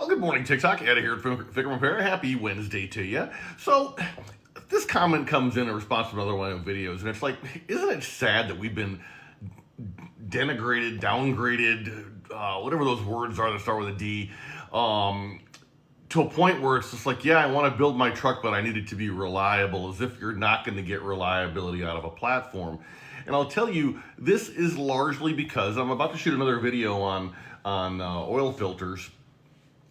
Good morning, TikTok. Eddie here at FICMRepair. Happy Wednesday to you. So, this comment comes in response to another one of my videos, and it's like, isn't it sad that we've been denigrated, downgraded, whatever those words are that start with a D, to a point where it's just like, yeah, I want to build my truck, but I need it to be reliable, as if you're not going to get reliability out of a platform. And I'll tell you, this is largely because I'm about to shoot another video on oil filters,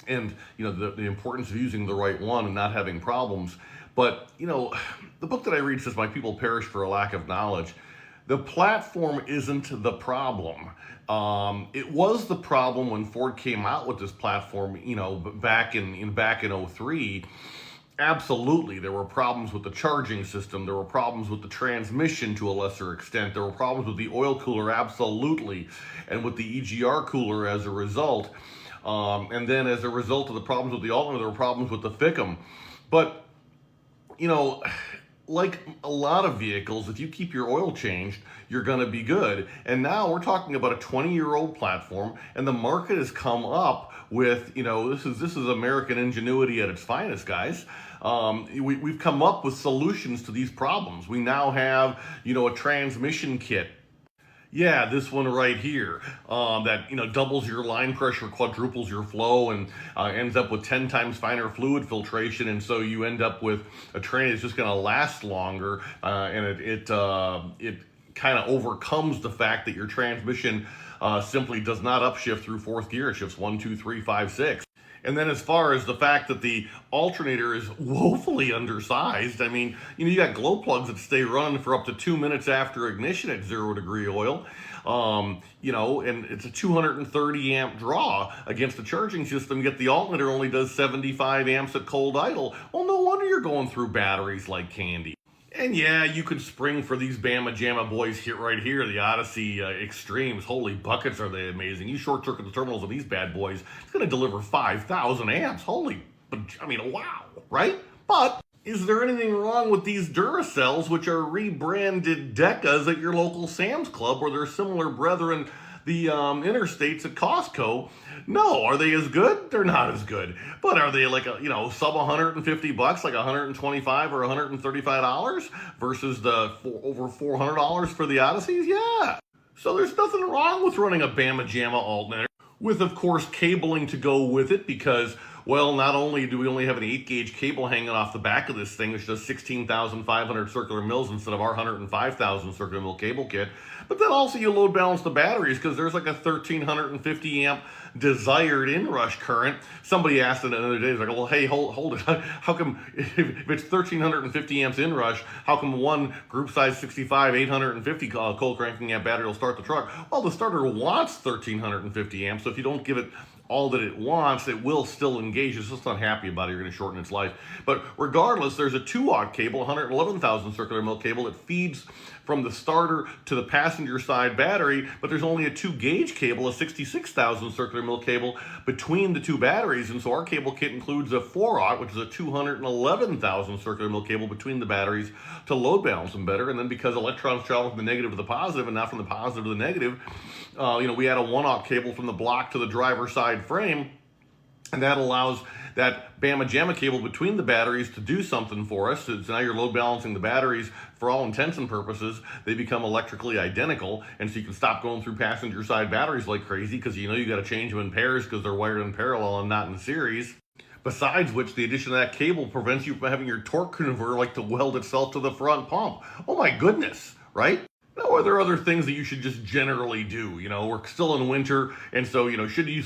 and the importance of using the right one and not having problems. But the book that I read says, "My people perish for a lack of knowledge." The platform isn't the problem. It was the problem when Ford came out with this platform, back in 03. Absolutely, there were problems with the charging system. There were problems with the transmission to a lesser extent. There were problems with the oil cooler, absolutely, and with the EGR cooler as a result. And then as a result of the problems with the alternator, there were problems with the FICM. But, like a lot of vehicles, if you keep your oil changed, you're going to be good. And now we're talking about a 20-year-old platform, and the market has come up with, this is American ingenuity at its finest, guys. We've come up with solutions to these problems. We now have, a transmission kit. Yeah, this one right here, that doubles your line pressure, quadruples your flow, and ends up with 10 times finer fluid filtration, and so you end up with a train that's just going to last longer, and it kind of overcomes the fact that your transmission simply does not upshift through fourth gear. It shifts 1, 2, 3, 5, 6. And then as far as the fact that the alternator is woefully undersized, I mean, you got glow plugs that stay running for up to 2 minutes after ignition at 0-degree oil, and it's a 230 amp draw against the charging system, yet the alternator only does 75 amps at cold idle. Well, no wonder you're going through batteries like candy. And yeah, you could spring for these Bama Jamma boys right here, the Odyssey Extremes. Holy buckets, are they amazing. You short circuit the terminals of these bad boys, it's going to deliver 5,000 amps. Wow, right? But is there anything wrong with these Duracells, which are rebranded degas at your local Sam's Club, or their similar brethren, the interstates at Costco? No. Are they as good? They're not as good. But are they like sub $150, like $125 or $135 versus the over $400 for the Odysseys? Yeah. So there's nothing wrong with running a Bama Jamma alternator, with of course cabling to go with it, because, well, not only do we only have an 8-gauge cable hanging off the back of this thing, which does 16,500 circular mils instead of our 105,000 circular mil cable kit, but then also you load balance the batteries, because there's like a 1,350 amp desired inrush current. Somebody asked it the other day, like, well, hey, hold it. How come, if it's 1,350 amps inrush, how come one group size 65, 850 cold cranking amp battery will start the truck? Well, the starter wants 1,350 amps, so if you don't give it all that it wants, it will still engage. It's just not happy about it. You're going to shorten its life. But regardless, there's a 2-aught cable, 111,000 circular mil cable that feeds from the starter to the passenger side battery, but there's only a 2-gauge cable, a 66,000 circular mil cable between the two batteries. And so our cable kit includes a 4-aught, which is a 211,000 circular mil cable between the batteries to load balance them better. And then because electrons travel from the negative to the positive and not from the positive to the negative, we add a 1-aught cable from the block to the driver's side frame, and that allows that Bama Jamma cable between the batteries to do something for us. So now you're load balancing the batteries. For all intents and purposes, they become electrically identical, and so you can stop going through passenger side batteries like crazy, because you got to change them in pairs because they're wired in parallel and not in series. Besides which, the addition of that cable prevents you from having your torque converter to weld itself to the front pump. Oh my goodness, right? Now, are there other things that you should just generally do? We're still in winter, and so should you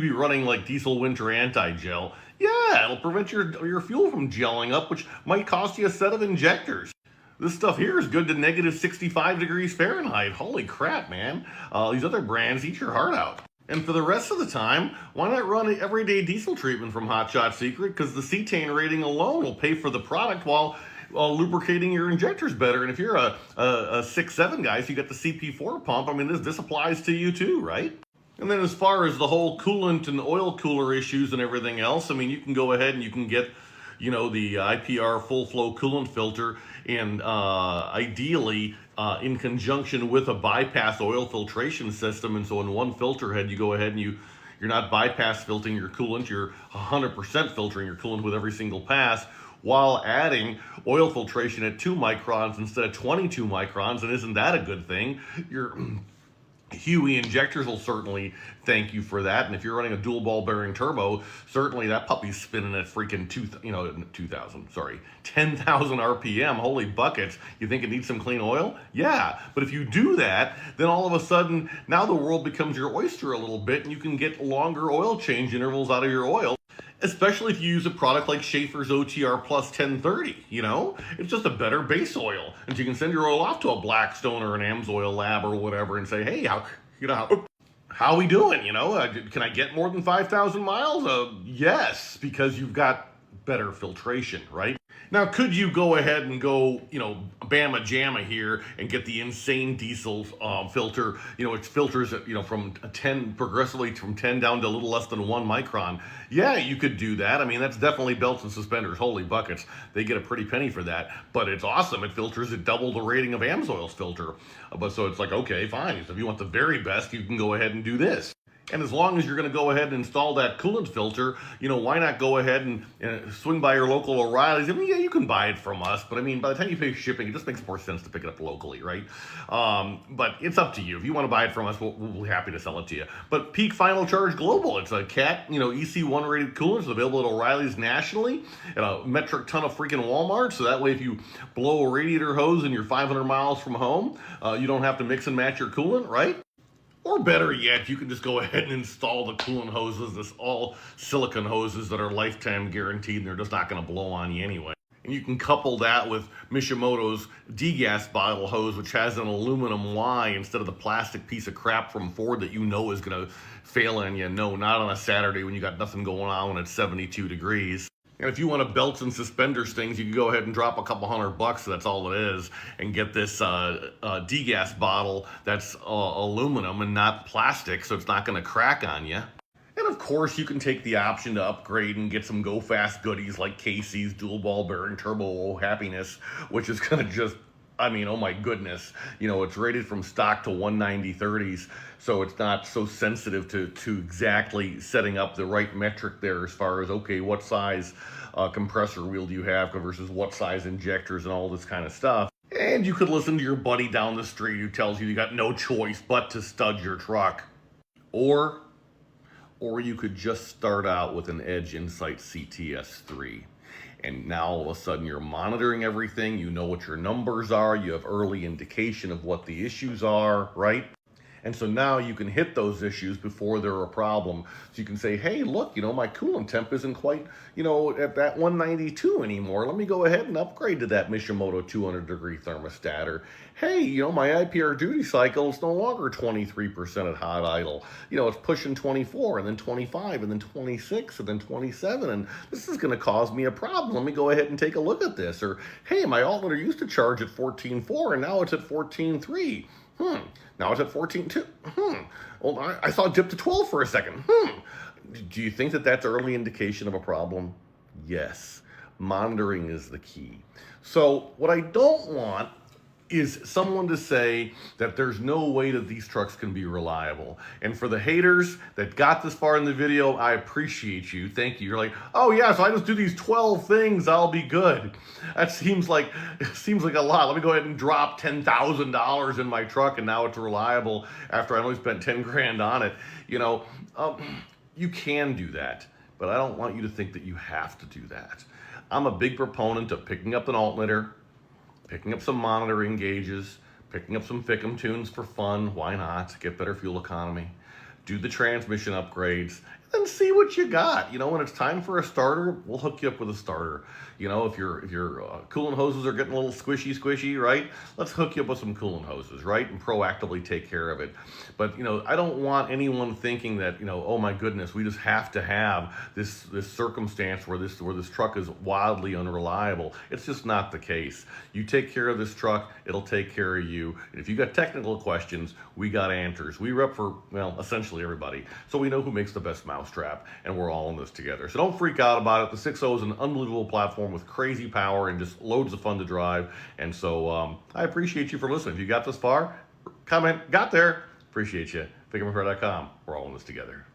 be running like diesel winter anti-gel? Yeah, it'll prevent your fuel from gelling up, which might cost you a set of injectors. This stuff here is good to negative 65 degrees Fahrenheit. Holy crap, man! These other brands eat your heart out. And for the rest of the time, why not run an everyday diesel treatment from Hot Shot Secret? Because the cetane rating alone will pay for the product while lubricating your injectors better. And if you're a 6'7" guy, so you got the CP4 pump, this applies to you too, right? And then as far as the whole coolant and oil cooler issues and everything else, you can go ahead and you can get, the IPR full flow coolant filter, and ideally in conjunction with a bypass oil filtration system. And so in one filter head, you go ahead and you You're not bypass filtering your coolant, you're 100% filtering your coolant with every single pass, while adding oil filtration at 2 microns instead of 22 microns. And isn't that a good thing? Your Huey injectors will certainly thank you for that. And if you're running a dual ball bearing turbo, certainly that puppy's spinning at freaking 10,000 RPM. Holy buckets. You think it needs some clean oil? Yeah. But if you do that, then all of a sudden, now the world becomes your oyster a little bit, and you can get longer oil change intervals out of your oil. Especially if you use a product like Schaefer's OTR Plus 1030, it's just a better base oil. And so you can send your oil off to a Blackstone or an AMSOIL lab or whatever and say, hey, how we doing? Can I get more than 5,000 miles? Yes, because you've got better filtration, right? Now, could you go ahead and go, bama jamma here and get the insane diesel filter, it filters at, from 10, progressively from 10 down to a little less than 1 micron. Yeah, you could do that. I mean, that's definitely belts and suspenders. Holy buckets. They get a pretty penny for that. But it's awesome. It filters at double the rating of AMSOIL's filter. But so it's like, okay, fine. So if you want the very best, you can go ahead and do this. And as long as you're going to go ahead and install that coolant filter, why not go ahead and swing by your local O'Reilly's? I mean, yeah, you can buy it from us, but I mean, by the time you pay shipping, it just makes more sense to pick it up locally, right? But it's up to you. If you want to buy it from us, we'll be happy to sell it to you. But Peak Final Charge Global, it's a CAT, EC1 rated coolant. It's available at O'Reilly's nationally at a metric ton of freaking Walmart. So that way, if you blow a radiator hose and you're 500 miles from home, you don't have to mix and match your coolant, right? Or better yet, you can just go ahead and install the coolant hoses, this all silicone hoses that are lifetime guaranteed, and they're just not going to blow on you anyway. And you can couple that with Mishimoto's degas bottle hose, which has an aluminum Y instead of the plastic piece of crap from Ford that is going to fail on you. No, not on a Saturday when you got nothing going on when it's 72 degrees. And if you want a belts and suspenders things, you can go ahead and drop a couple $100, that's all it is, and get this degas bottle that's aluminum and not plastic, so it's not going to crack on you. And of course, you can take the option to upgrade and get some go fast goodies like Casey's dual ball bearing turbo happiness, which is going to just, oh my goodness, it's rated from stock to 190/30s, so it's not so sensitive to exactly setting up the right metric there as far as, okay, what size compressor wheel do you have versus what size injectors and all this kind of stuff. And you could listen to your buddy down the street who tells you got no choice but to stud your truck. Or you could just start out with an Edge Insight CTS3. And now all of a sudden you're monitoring everything, you know what your numbers are, you have early indication of what the issues are, right? And so now you can hit those issues before they're a problem. So you can say, hey, look, my coolant temp isn't quite, at that 192 anymore. Let me go ahead and upgrade to that Mishimoto 200-degree thermostat. Or, hey, my IPR duty cycle is no longer 23% at hot idle. It's pushing 24, and then 25, and then 26, and then 27, and this is going to cause me a problem. Let me go ahead and take a look at this. Or, hey, my alternator used to charge at 14.4, and now it's at 14.3. Now it's at 14.2. Well, I saw it dip to 12 for a second. Do you think that that's early indication of a problem? Yes. Monitoring is the key. So what I don't want is someone to say that there's no way that these trucks can be reliable. And for the haters that got this far in the video, I appreciate you. Thank you. You're like, oh yeah, so I just do these 12 things, I'll be good. That seems like a lot. Let me go ahead and drop $10,000 in my truck and now it's reliable after I only spent 10 grand on it. You can do that, but I don't want you to think that you have to do that. I'm a big proponent of picking up an alternator, picking up some monitoring gauges, picking up some FICM tunes for fun, why not? Get better fuel economy, do the transmission upgrades, and see what you got. When it's time for a starter, we'll hook you up with a starter. If your coolant hoses are getting a little squishy, right? Let's hook you up with some coolant hoses, right? And proactively take care of it. But, I don't want anyone thinking that, oh my goodness, we just have to have this circumstance where this truck is wildly unreliable. It's just not the case. You take care of this truck, it'll take care of you. And if you got technical questions, we got answers. We rep for, essentially everybody. So we know who makes the best mousetrap, and we're all in this together. So don't freak out about it. The 6.0 is an unbelievable platform with crazy power and just loads of fun to drive. And so I appreciate you for listening. If you got this far, comment, got there. Appreciate you. FICMRepair.com. We're all in this together.